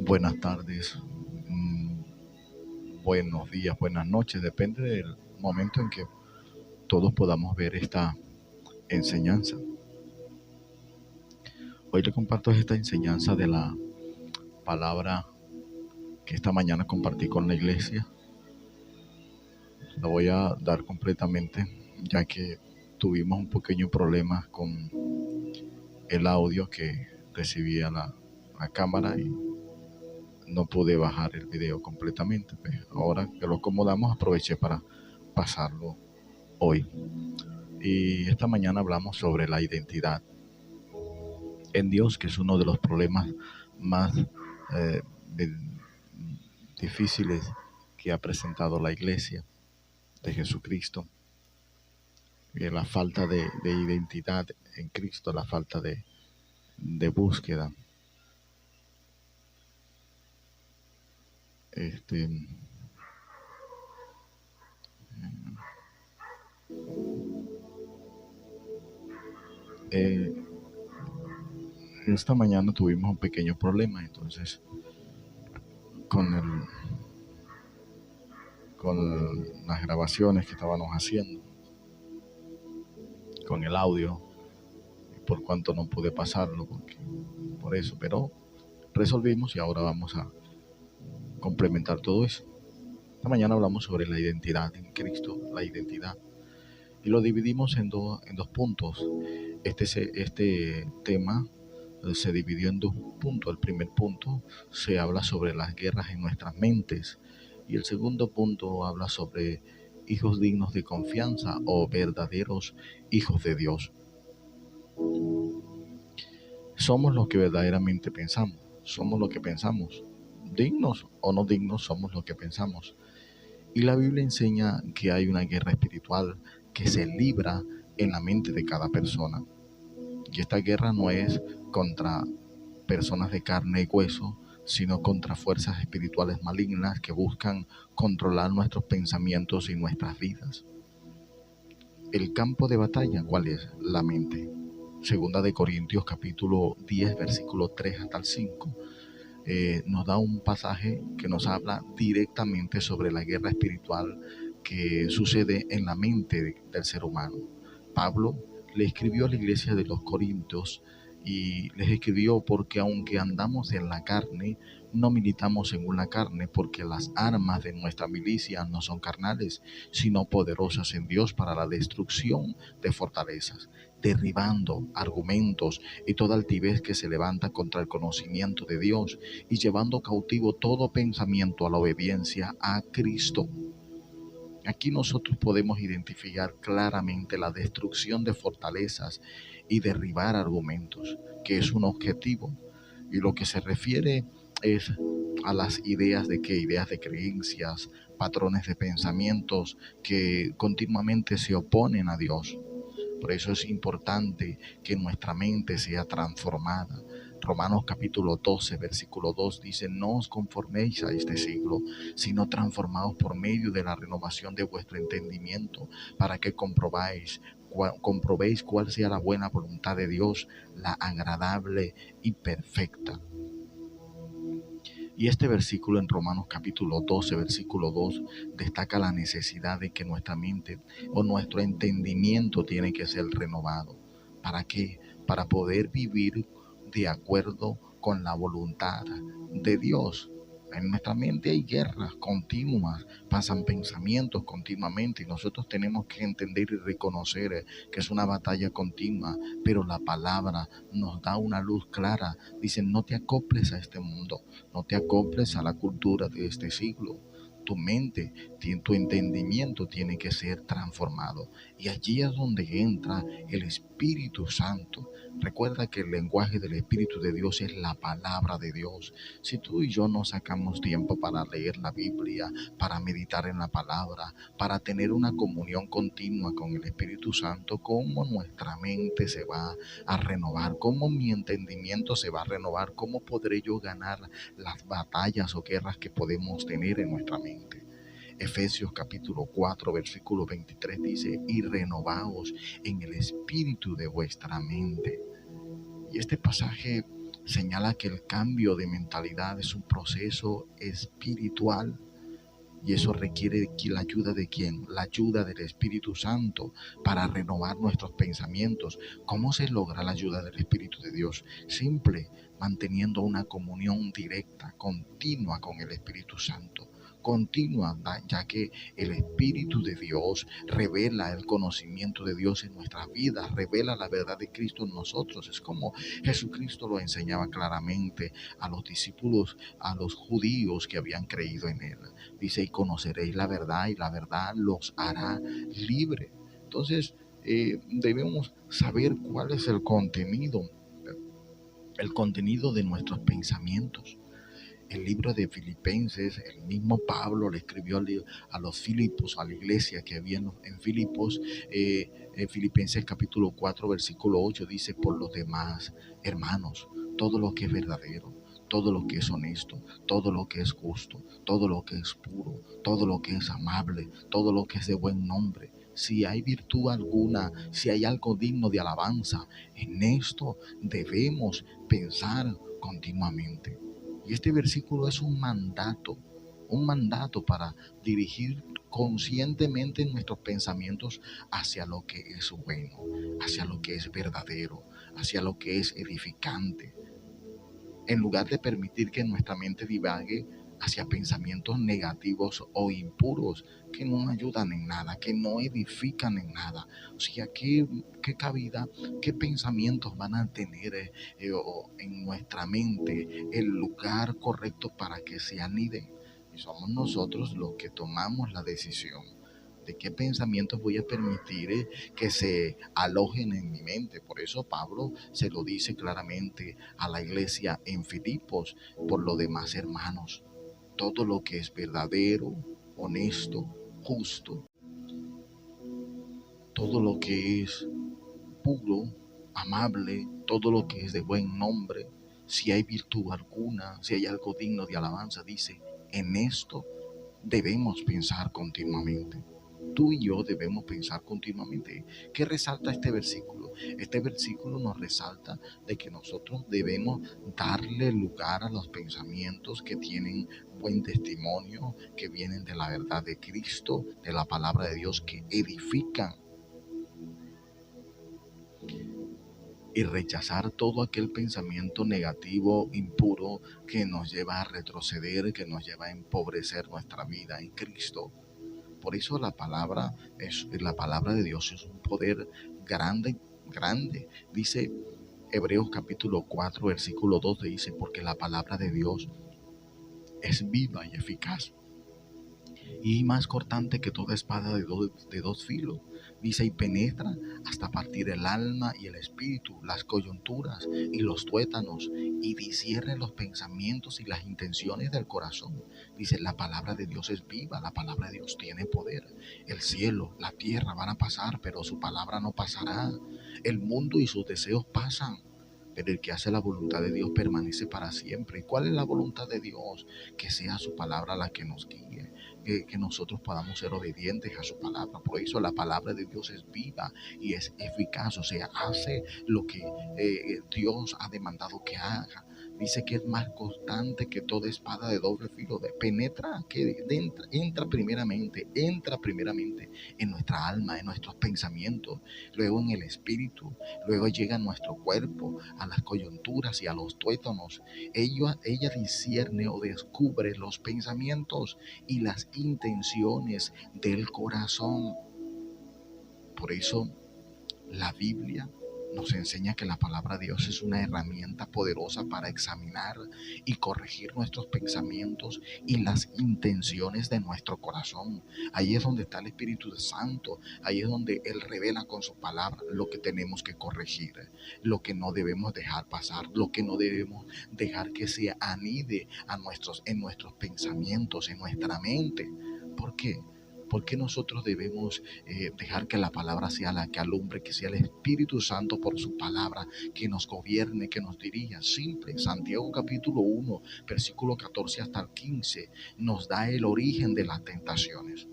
Buenas tardes, buenos días, buenas noches, depende del momento en que todos podamos ver esta enseñanza. Hoy le comparto esta enseñanza de la palabra que esta mañana compartí con la iglesia. La voy a dar completamente, ya que tuvimos un pequeño problema con el audio que recibía la cámara y no pude bajar el video completamente. Pues ahora que lo acomodamos, aproveché para pasarlo hoy. Y esta mañana hablamos sobre la identidad en Dios, que es uno de los problemas más eh, difíciles que ha presentado la iglesia de Jesucristo. La falta de identidad en Cristo, la falta de búsqueda. Este, eh, esta mañana tuvimos un pequeño problema, entonces con con las grabaciones que estábamos haciendo, con el audio, por cuanto no pude pasarlo, por eso, pero resolvimos y ahora vamos a complementar todo eso. Esta mañana hablamos sobre la identidad en Cristo, la identidad, y lo dividimos en dos puntos. Este tema se dividió en dos puntos. El primer punto se habla sobre las guerras en nuestras mentes y el segundo punto habla sobre hijos dignos de confianza o verdaderos hijos de Dios. Somos lo que verdaderamente pensamos, somos lo que pensamos, dignos o no dignos, somos lo que pensamos. Y la Biblia enseña que hay una guerra espiritual que se libra en la mente de cada persona. Y esta guerra no es contra personas de carne y hueso, sino contra fuerzas espirituales malignas que buscan controlar nuestros pensamientos y nuestras vidas. El campo de batalla, ¿cuál es? La mente. Segunda de Corintios capítulo 10, versículo 3 hasta el 5, nos da un pasaje que nos habla directamente sobre la guerra espiritual que sucede en la mente del ser humano. Pablo le escribió a la iglesia de los Corintios y les escribió porque aunque andamos en la carne, no militamos según la carne, porque las armas de nuestra milicia no son carnales, sino poderosas en Dios para la destrucción de fortalezas, derribando argumentos y toda altivez que se levanta contra el conocimiento de Dios y llevando cautivo todo pensamiento a la obediencia a Cristo. Aquí nosotros podemos identificar claramente la destrucción de fortalezas y derribar argumentos, que es un objetivo. Y lo que se refiere es a las ideas de creencias, patrones de pensamientos que continuamente se oponen a Dios. Por eso es importante que nuestra mente sea transformada. Romanos capítulo 12, versículo 2 dice: no os conforméis a este siglo, sino transformaos por medio de la renovación de vuestro entendimiento, para que comprobéis cuál sea la buena voluntad de Dios, la agradable y perfecta. Y este versículo en Romanos capítulo 12, versículo 2, destaca la necesidad de que nuestra mente o nuestro entendimiento tiene que ser renovado. ¿Para qué? Para poder vivir de acuerdo con la voluntad de Dios. En nuestra mente hay guerras continuas, pasan pensamientos continuamente y nosotros tenemos que entender y reconocer que es una batalla continua, pero la palabra nos da una luz clara. Dicen: no te acoples a este mundo, no te acoples a la cultura de este siglo. Tu mente, tu entendimiento tiene que ser transformado. Y allí es donde entra el Espíritu Santo. Recuerda que el lenguaje del Espíritu de Dios es la palabra de Dios. Si tú y yo no sacamos tiempo para leer la Biblia, para meditar en la palabra, para tener una comunión continua con el Espíritu Santo, ¿cómo nuestra mente se va a renovar? ¿Cómo mi entendimiento se va a renovar? ¿Cómo podré yo ganar las batallas o guerras que podemos tener en nuestra mente? Efesios capítulo 4, versículo 23 dice: y renovaos en el espíritu de vuestra mente. Y este pasaje señala que el cambio de mentalidad es un proceso espiritual. Y eso requiere la ayuda de ¿quién? La ayuda del Espíritu Santo para renovar nuestros pensamientos. ¿Cómo se logra la ayuda del Espíritu de Dios? Simple, manteniendo una comunión directa, continua con el Espíritu Santo. Continua, ya que el Espíritu de Dios revela el conocimiento de Dios en nuestras vidas, revela la verdad de Cristo en nosotros. Es como Jesucristo lo enseñaba claramente a los discípulos, a los judíos que habían creído en él. Dice, y conoceréis la verdad y la verdad los hará libre. Entonces, debemos saber cuál es el contenido de nuestros pensamientos. El libro de Filipenses, el mismo Pablo le escribió a los Filipos, a la iglesia que había en Filipos. En Filipenses capítulo 4, versículo 8 dice, por los demás, hermanos, todo lo que es verdadero, todo lo que es honesto, todo lo que es justo, todo lo que es puro, todo lo que es amable, todo lo que es de buen nombre, si hay virtud alguna, si hay algo digno de alabanza, en esto debemos pensar continuamente. Y este versículo es un mandato para dirigir conscientemente nuestros pensamientos hacia lo que es bueno, hacia lo que es verdadero, hacia lo que es edificante, en lugar de permitir que nuestra mente divague hacia pensamientos negativos o impuros que no ayudan en nada, que no edifican en nada. O sea, ¿qué cabida, qué pensamientos van a tener en nuestra mente el lugar correcto para que se aniden? Y somos nosotros los que tomamos la decisión de qué pensamientos voy a permitir que se alojen en mi mente. Por eso Pablo se lo dice claramente a la iglesia en Filipos. Por lo demás, hermanos, todo lo que es verdadero, honesto, justo, todo lo que es puro, amable, todo lo que es de buen nombre, si hay virtud alguna, si hay algo digno de alabanza, dice, en esto debemos pensar continuamente. Tú y yo debemos pensar continuamente. ¿Qué resalta este versículo? Este versículo nos resalta de que nosotros debemos darle lugar a los pensamientos que tienen buen testimonio, que vienen de la verdad de Cristo, de la palabra de Dios, que edifican, y rechazar todo aquel pensamiento negativo, impuro, que nos lleva a retroceder, que nos lleva a empobrecer nuestra vida en Cristo. Por eso la palabra de Dios es un poder grande, grande. Dice Hebreos capítulo 4, versículo 12, dice, porque la palabra de Dios es viva y eficaz y más cortante que toda espada de dos filos. Dice, y penetra hasta partir el alma y el espíritu, las coyunturas y los tuétanos, y discierne los pensamientos y las intenciones del corazón. Dice, la palabra de Dios es viva, la palabra de Dios tiene poder. El cielo, la tierra van a pasar, pero su palabra no pasará. El mundo y sus deseos pasan, pero el que hace la voluntad de Dios permanece para siempre. ¿Y cuál es la voluntad de Dios? Que sea su palabra la que nos guíe, que nosotros podamos ser obedientes a su palabra. Por eso la palabra de Dios es viva y es eficaz, o sea, hace lo que Dios ha demandado que haga. Dice que es más constante que toda espada de doble filo, penetra, que entra primeramente en nuestra alma, en nuestros pensamientos, luego en el espíritu, luego llega a nuestro cuerpo, a las coyunturas y a los tuétanos. Ella discierne o descubre los pensamientos y las intenciones del corazón. Por eso la Biblia nos enseña que la palabra de Dios es una herramienta poderosa para examinar y corregir nuestros pensamientos y las intenciones de nuestro corazón. Ahí es donde está el Espíritu Santo, ahí es donde Él revela con su palabra lo que tenemos que corregir, lo que no debemos dejar pasar, lo que no debemos dejar que se anide en nuestros pensamientos, en nuestra mente. ¿Por qué? Porque nosotros debemos dejar que la palabra sea la que alumbre, que sea el Espíritu Santo por su palabra que nos gobierne, que nos dirija? Simple. Santiago capítulo 1, versículo 14 hasta el 15 nos da el origen de las tentaciones.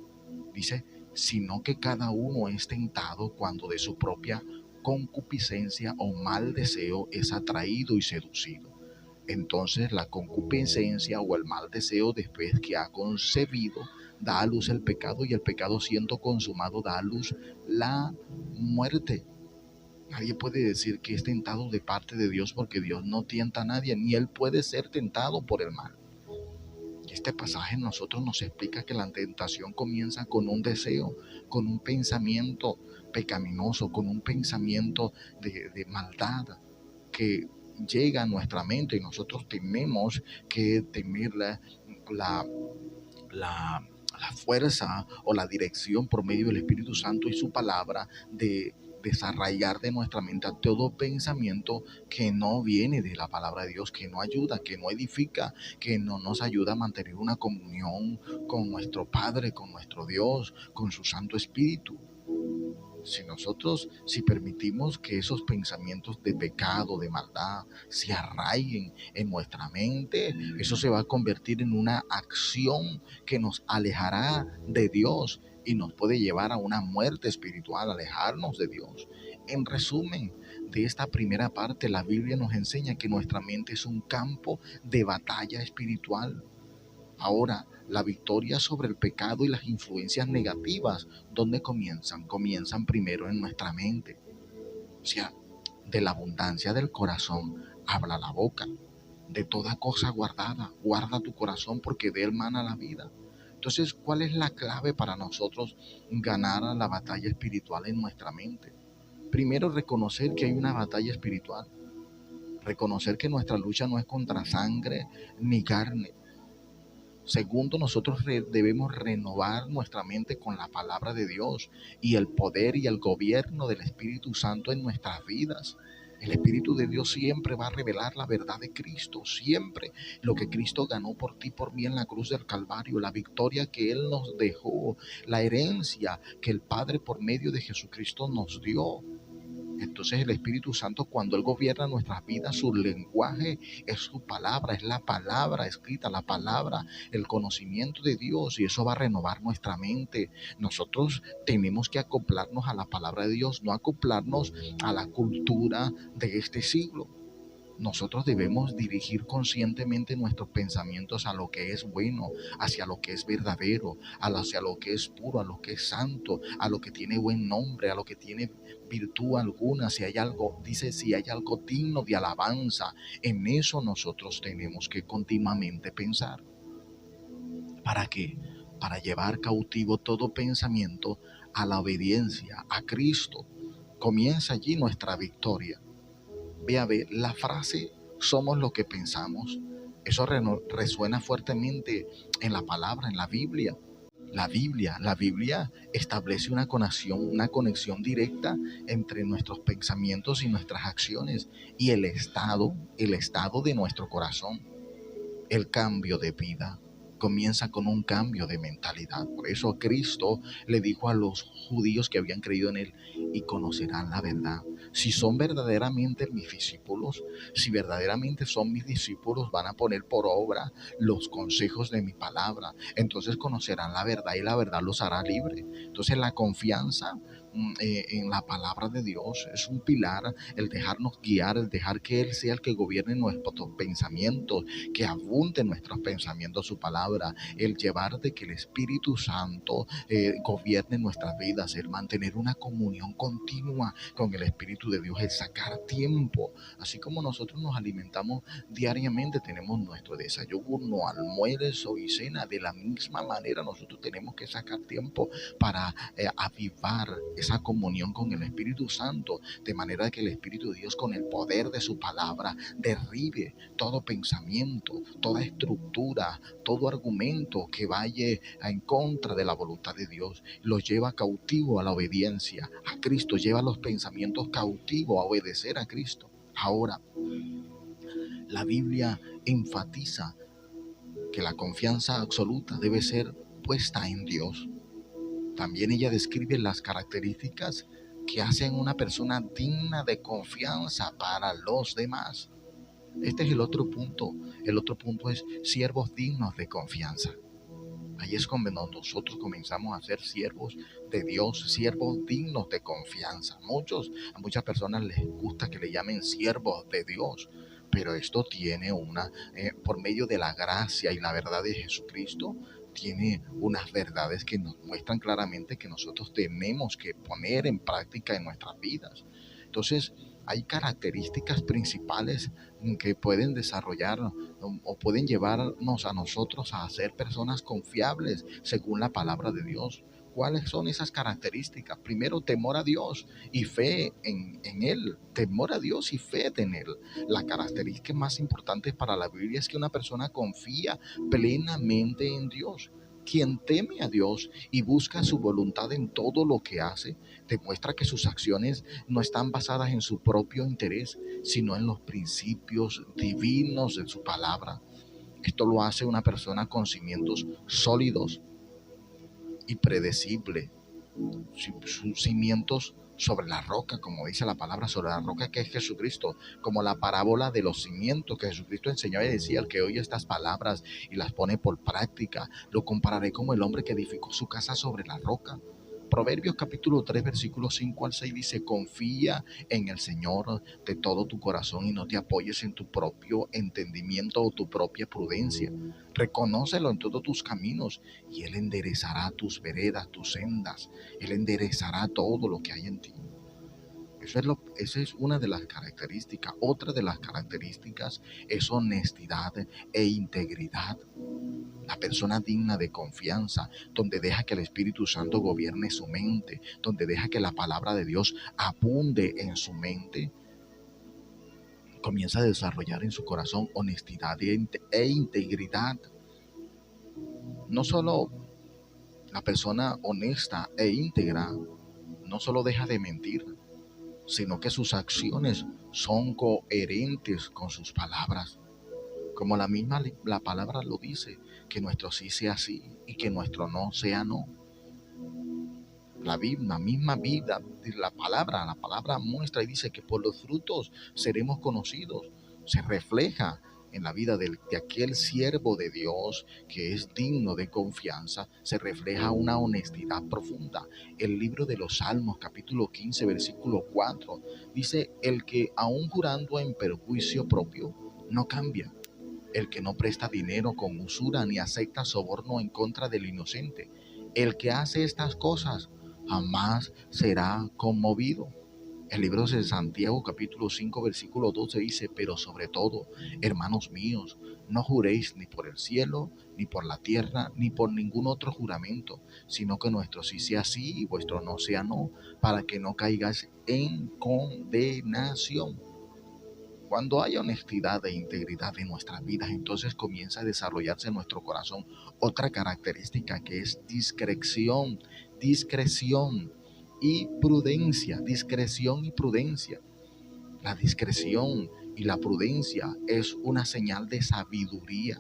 Dice, sino que cada uno es tentado cuando de su propia concupiscencia o mal deseo es atraído y seducido. Entonces la concupiscencia o el mal deseo, después que ha concebido, da a luz el pecado, y el pecado, siendo consumado, da a luz la muerte. Nadie puede decir que es tentado de parte de Dios, porque Dios no tienta a nadie, ni él puede ser tentado por el mal. Y este pasaje nosotros nos explica que la tentación comienza con un deseo, con un pensamiento pecaminoso, con un pensamiento de maldad que llega a nuestra mente, y nosotros tenemos que tener la, la, la fuerza o la dirección por medio del Espíritu Santo y su palabra de desarraigar de nuestra mente a todo pensamiento que no viene de la palabra de Dios, que no ayuda, que no edifica, que no nos ayuda a mantener una comunión con nuestro Padre, con nuestro Dios, con su Santo Espíritu. Si permitimos que esos pensamientos de pecado, de maldad, se arraiguen en nuestra mente, eso se va a convertir en una acción que nos alejará de Dios y nos puede llevar a una muerte espiritual, alejarnos de Dios. En resumen, de esta primera parte, la Biblia nos enseña que nuestra mente es un campo de batalla espiritual. Ahora, la victoria sobre el pecado y las influencias negativas, ¿dónde comienzan? Comienzan primero en nuestra mente. O sea, de la abundancia del corazón habla la boca. De toda cosa guardada, guarda tu corazón, porque de él mana la vida. Entonces, ¿cuál es la clave para nosotros ganar la batalla espiritual en nuestra mente? Primero, reconocer que hay una batalla espiritual. Reconocer que nuestra lucha no es contra sangre ni carne. Segundo, nosotros debemos renovar nuestra mente con la palabra de Dios y el poder y el gobierno del Espíritu Santo en nuestras vidas. El Espíritu de Dios siempre va a revelar la verdad de Cristo, siempre lo que Cristo ganó por ti, por mí en la cruz del Calvario, la victoria que Él nos dejó, la herencia que el Padre por medio de Jesucristo nos dio. Entonces el Espíritu Santo, cuando Él gobierna nuestras vidas, su lenguaje es su palabra, es la palabra escrita, la palabra, el conocimiento de Dios, y eso va a renovar nuestra mente. Nosotros tenemos que acoplarnos a la palabra de Dios, no acoplarnos a la cultura de este siglo. Nosotros debemos dirigir conscientemente nuestros pensamientos a lo que es bueno, hacia lo que es verdadero, hacia lo que es puro, a lo que es santo, a lo que tiene buen nombre, a lo que tiene virtud alguna. Si hay algo, dice, si hay algo digno de alabanza, en eso nosotros tenemos que continuamente pensar. ¿Para qué? Para llevar cautivo todo pensamiento a la obediencia a Cristo. Comienza allí nuestra victoria. Ve a ver, la frase somos lo que pensamos, eso resuena fuertemente en la palabra, en la Biblia. La Biblia establece una conexión directa entre nuestros pensamientos y nuestras acciones y el estado de nuestro corazón. El cambio de vida comienza con un cambio de mentalidad. Por eso Cristo le dijo a los judíos que habían creído en Él: y conocerán la verdad. Si son verdaderamente mis discípulos, si verdaderamente son mis discípulos, van a poner por obra los consejos de mi palabra. Entonces conocerán la verdad, y la verdad los hará libre. Entonces la confianza en la palabra de Dios es un pilar, el dejarnos guiar, el dejar que Él sea el que gobierne nuestros pensamientos, que abunde nuestros pensamientos su palabra, el llevar de que el Espíritu Santo gobierne nuestras vidas, el mantener una comunión continua con el Espíritu de Dios, el sacar tiempo, así como nosotros nos alimentamos diariamente, tenemos nuestro desayuno, almuerzo y cena. De la misma manera nosotros tenemos que sacar tiempo para avivar esa comunión con el Espíritu Santo, de manera que el Espíritu de Dios, con el poder de su palabra, derribe todo pensamiento, toda estructura, todo argumento que vaya en contra de la voluntad de Dios. Los lleva cautivo a la obediencia a Cristo, lleva los pensamientos cautivos a obedecer a Cristo. Ahora, la Biblia enfatiza que la confianza absoluta debe ser puesta en Dios. También ella describe las características que hacen una persona digna de confianza para los demás. Este es el otro punto. El otro punto es siervos dignos de confianza. Ahí es cuando nosotros comenzamos a ser siervos de Dios, siervos dignos de confianza. A muchas personas les gusta que le llamen siervos de Dios, pero esto tiene por medio de la gracia y la verdad de Jesucristo, tiene unas verdades que nos muestran claramente que nosotros tenemos que poner en práctica en nuestras vidas. Entonces, hay características principales que pueden desarrollar o pueden llevarnos a nosotros a ser personas confiables según la palabra de Dios. ¿Cuáles son esas características? Primero, temor a Dios y fe en Él. Temor a Dios y fe en Él. La característica más importante para la Biblia es que una persona confía plenamente en Dios. Quien teme a Dios y busca su voluntad en todo lo que hace, demuestra que sus acciones no están basadas en su propio interés, sino en los principios divinos de su palabra. Esto lo hace una persona con cimientos sólidos y predecibles, sus cimientos sobre la roca, como dice la palabra, sobre la roca que es Jesucristo, como la parábola de los cimientos que Jesucristo enseñó y decía: el que oye estas palabras y las pone por práctica, lo compararé como el hombre que edificó su casa sobre la roca. Proverbios capítulo 3 versículos 5 al 6 dice: confía en el Señor de todo tu corazón y no te apoyes en tu propio entendimiento o tu propia prudencia. Reconócelo en todos tus caminos y Él enderezará tus veredas, tus sendas. Él enderezará todo lo que hay en ti. Esa es una de las características. Otra de las características es honestidad e integridad. La persona digna de confianza, donde deja que el Espíritu Santo gobierne su mente, donde deja que la palabra de Dios abunde en su mente, comienza a desarrollar en su corazón honestidad e integridad. No solo la persona honesta e íntegra no solo deja de mentir, sino que sus acciones son coherentes con sus palabras. Como la palabra lo dice, que nuestro sí sea sí y que nuestro no sea no. La misma vida de la palabra muestra y dice que por los frutos seremos conocidos. Se refleja en la vida de aquel siervo de Dios que es digno de confianza, se refleja una honestidad profunda. El libro de los Salmos, capítulo 15, versículo 4, dice: el que aun jurando en perjuicio propio no cambia, el que no presta dinero con usura ni acepta soborno en contra del inocente, el que hace estas cosas jamás será conmovido. El libro de Santiago capítulo 5 versículo 12 dice: pero sobre todo, hermanos míos, no juréis ni por el cielo, ni por la tierra, ni por ningún otro juramento, sino que nuestro sí sea sí y vuestro no sea no, para que no caigáis en condenación. Cuando hay honestidad e integridad en nuestras vidas, entonces comienza a desarrollarse en nuestro corazón otra característica que es discreción y prudencia. Discreción y prudencia. La discreción y la prudencia es una señal de sabiduría.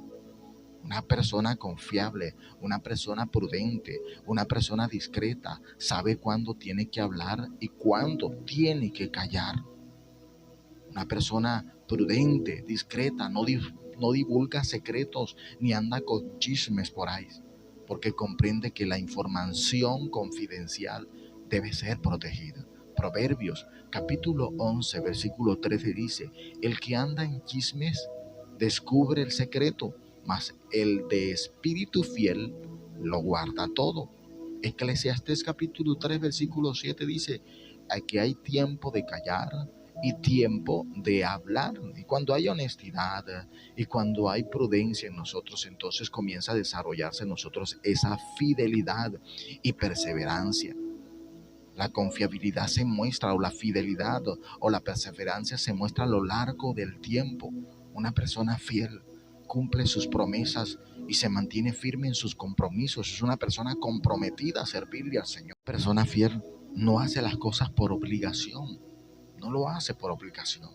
Una persona confiable, una persona prudente, una persona discreta, sabe cuándo tiene que hablar y cuándo tiene que callar. Una persona prudente, discreta, no divulga secretos ni anda con chismes por ahí, porque comprende que la información confidencial debe ser protegida. Proverbios capítulo 11 versículo 13 dice: el que anda en chismes descubre el secreto, mas el de espíritu fiel lo guarda todo. Eclesiastés capítulo 3 versículo 7 dice: aquí hay tiempo de callar y tiempo de hablar. Y cuando hay honestidad y cuando hay prudencia en nosotros, entonces comienza a desarrollarse en nosotros esa fidelidad y perseverancia. La confiabilidad se muestra, o la fidelidad o la perseverancia se muestra a lo largo del tiempo. Una persona fiel cumple sus promesas y se mantiene firme en sus compromisos. Es una persona comprometida a servirle al Señor. Una persona fiel no hace las cosas por obligación, no lo hace por obligación,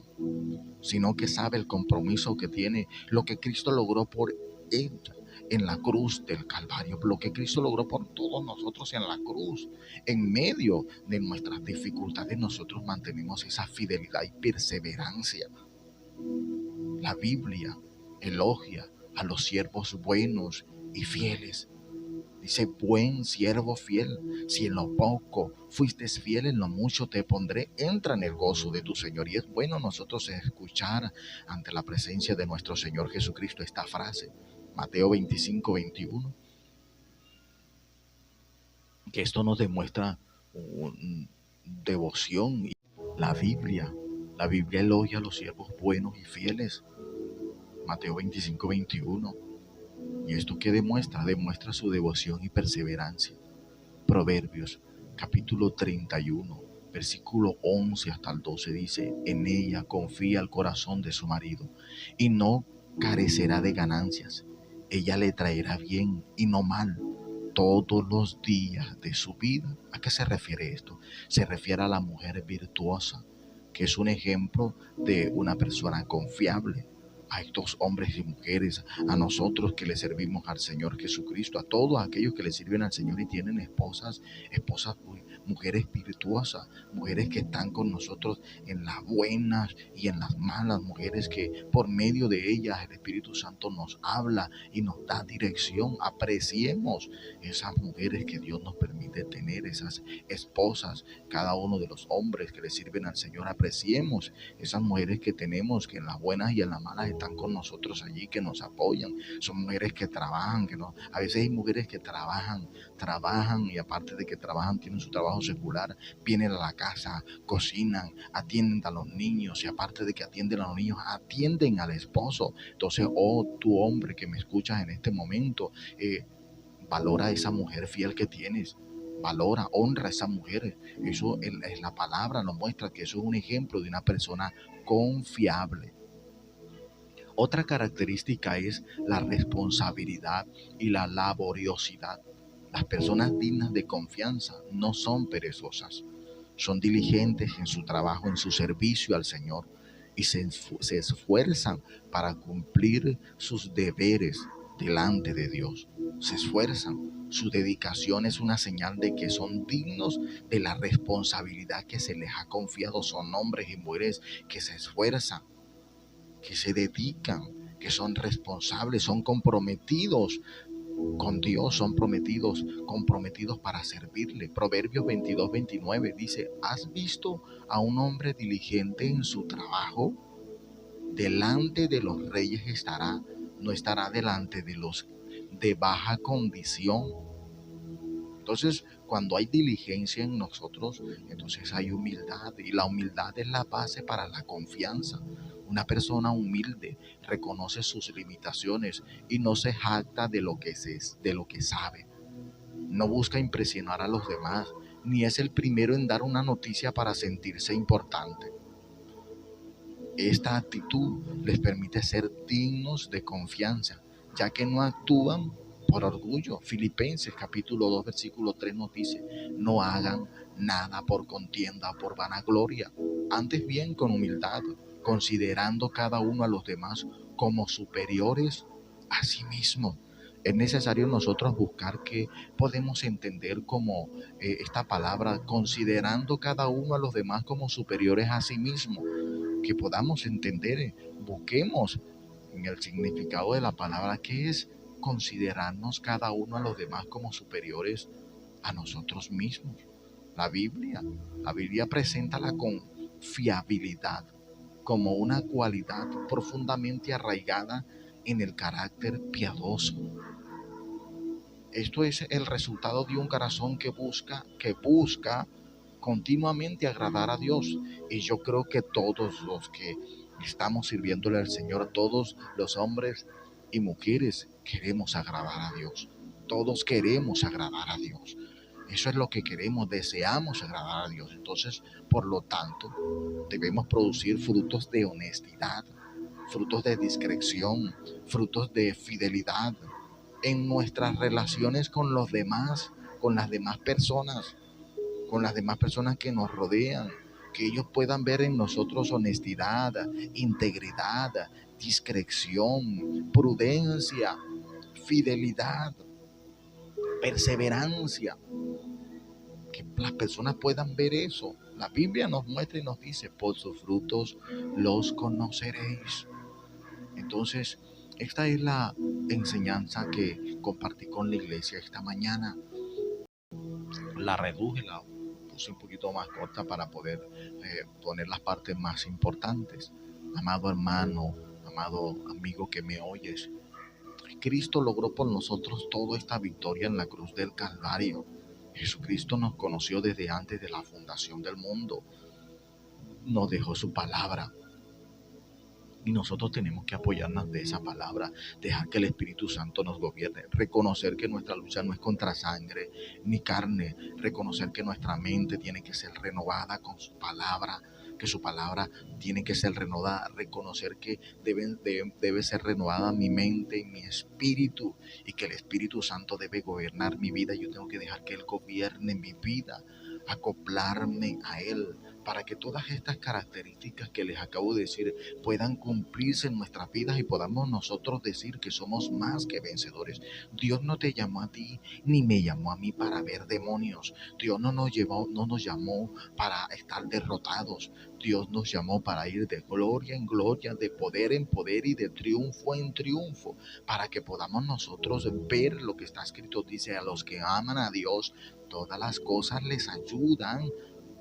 sino que sabe el compromiso que tiene, lo que Cristo logró por ella en la cruz del Calvario, lo que Cristo logró por todos nosotros en la cruz. En medio de nuestras dificultades nosotros mantenemos esa fidelidad y perseverancia. La Biblia elogia a los siervos buenos y fieles. Dice, buen siervo fiel, si en lo poco fuiste fiel, en lo mucho te pondré, entra en el gozo de tu Señor. Y es bueno nosotros escuchar ante la presencia de nuestro Señor Jesucristo esta frase, Mateo 25:21, que esto nos demuestra devoción. La Biblia, la Biblia elogia a los siervos buenos y fieles. Mateo 25:21. ¿Y esto qué demuestra? Demuestra su devoción y perseverancia. Proverbios capítulo 31, versículo 11 hasta el 12 dice, en ella confía el corazón de su marido y no carecerá de ganancias. Ella le traerá bien y no mal todos los días de su vida. ¿A qué se refiere esto? Se refiere a la mujer virtuosa, que es un ejemplo de una persona confiable. A estos hombres y mujeres, a nosotros que le servimos al Señor Jesucristo, a todos aquellos que le sirven al Señor y tienen esposas mujeres virtuosas, mujeres que están con nosotros en las buenas y en las malas, mujeres que por medio de ellas el Espíritu Santo nos habla y nos da dirección. Apreciemos esas mujeres que Dios nos permite tener, esas esposas, cada uno de los hombres que le sirven al Señor. Apreciemos esas mujeres que tenemos, que en las buenas y en las malas están con nosotros allí, que nos apoyan. Son mujeres que trabajan, a veces hay mujeres que trabajan y aparte de que trabajan, tienen su trabajo secular, vienen a la casa, cocinan, atienden a los niños y aparte de que atienden a los niños, atienden al esposo. Entonces, tu hombre que me escuchas en este momento, valora a esa mujer fiel que tienes. Valora, honra a esa mujer. Eso es la palabra, nos muestra que eso es un ejemplo de una persona confiable. Otra característica es la responsabilidad y la laboriosidad. Las personas dignas de confianza no son perezosas, son diligentes en su trabajo, en su servicio al Señor y se esfuerzan para cumplir sus deberes delante de Dios. Se esfuerzan. Su dedicación es una señal de que son dignos de la responsabilidad que se les ha confiado. Son hombres y mujeres que se esfuerzan, que se dedican, que son responsables, son comprometidos con Dios, son comprometidos para servirle. Proverbios 22:29 dice, ¿has visto a un hombre diligente en su trabajo? Delante de los reyes estará, no estará delante de los de baja condición. Entonces, cuando hay diligencia en nosotros, entonces hay humildad, y la humildad es la base para la confianza. Una persona humilde reconoce sus limitaciones y no se jacta de lo que sabe. No busca impresionar a los demás, ni es el primero en dar una noticia para sentirse importante. Esta actitud les permite ser dignos de confianza, ya que no actúan por orgullo. Filipenses capítulo 2 versículo 3 nos dice, no hagan nada por contienda o por vanagloria, antes bien con humildad, considerando cada uno a los demás como superiores a sí mismo. Es necesario nosotros buscar qué podemos entender como esta palabra, considerando cada uno a los demás como superiores a sí mismo, que podamos entender, busquemos en el significado de la palabra, que es considerarnos cada uno a los demás como superiores a nosotros mismos. La Biblia presenta la confiabilidad como una cualidad profundamente arraigada en el carácter piadoso. Esto es el resultado de un corazón que busca continuamente agradar a Dios. Y yo creo que todos los que estamos sirviéndole al Señor, todos los hombres y mujeres queremos agradar a Dios. Todos queremos agradar a Dios. Eso es lo que queremos, deseamos agradar a Dios. Entonces, por lo tanto, debemos producir frutos de honestidad, frutos de discreción, frutos de fidelidad en nuestras relaciones con los demás, con las demás personas, que nos rodean, que ellos puedan ver en nosotros honestidad, integridad, discreción, prudencia, fidelidad, perseverancia, que las personas puedan ver eso. La Biblia nos muestra y nos dice, por sus frutos los conoceréis. Entonces, esta es la enseñanza que compartí con la iglesia esta mañana. La reduje, la puse un poquito más corta para poder poner las partes más importantes. Amado hermano, amado amigo que me oyes, Cristo logró por nosotros toda esta victoria en la cruz del Calvario. Jesucristo nos conoció desde antes de la fundación del mundo. Nos dejó su palabra. Y nosotros tenemos que apoyarnos de esa palabra, dejar que el Espíritu Santo nos gobierne, reconocer que nuestra lucha no es contra sangre ni carne, reconocer que nuestra mente tiene que ser renovada con su palabra, que su palabra tiene que ser renovada, reconocer que debe ser renovada mi mente y mi espíritu, y que el Espíritu Santo debe gobernar mi vida. Yo tengo que dejar que Él gobierne mi vida, acoplarme a Él, para que todas estas características que les acabo de decir puedan cumplirse en nuestras vidas y podamos nosotros decir que somos más que vencedores. Dios no te llamó a ti ni me llamó a mí para ver demonios. Dios no nos llamó para estar derrotados. Dios nos llamó para ir de gloria en gloria, de poder en poder y de triunfo en triunfo, para que podamos nosotros ver lo que está escrito. Dice: a los que aman a Dios, todas las cosas les ayudan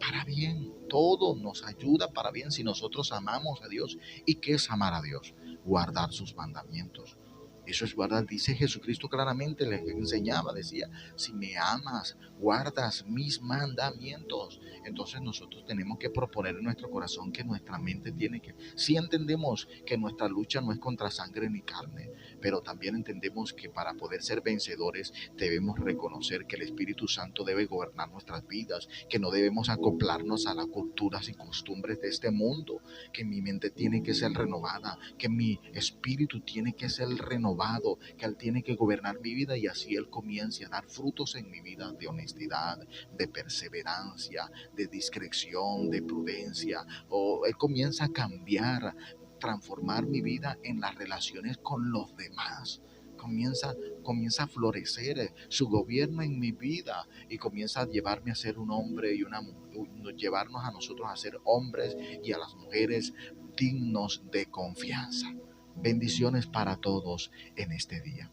para bien. Todo nos ayuda para bien si nosotros amamos a Dios. ¿Y qué es amar a Dios? Guardar sus mandamientos. Eso es guardar. Dice Jesucristo claramente, les enseñaba, decía: si me amas, guardas mis mandamientos. Entonces nosotros tenemos que proponer en nuestro corazón que nuestra mente tiene que, si entendemos que nuestra lucha no es contra sangre ni carne, pero también entendemos que para poder ser vencedores debemos reconocer que el Espíritu Santo debe gobernar nuestras vidas, que no debemos acoplarnos a las culturas y costumbres de este mundo, que mi mente tiene que ser renovada, que mi espíritu tiene que ser renovado, que Él tiene que gobernar mi vida, y así Él comience a dar frutos en mi vida de honestidad, de perseverancia, de discreción, de prudencia, o Él comienza a cambiar, transformar mi vida en las relaciones con los demás. Comienza a florecer su gobierno en mi vida, y comienza a llevarme a ser un hombre y una mujer, llevarnos a nosotros a ser hombres y a las mujeres dignos de confianza. Bendiciones para todos en este día.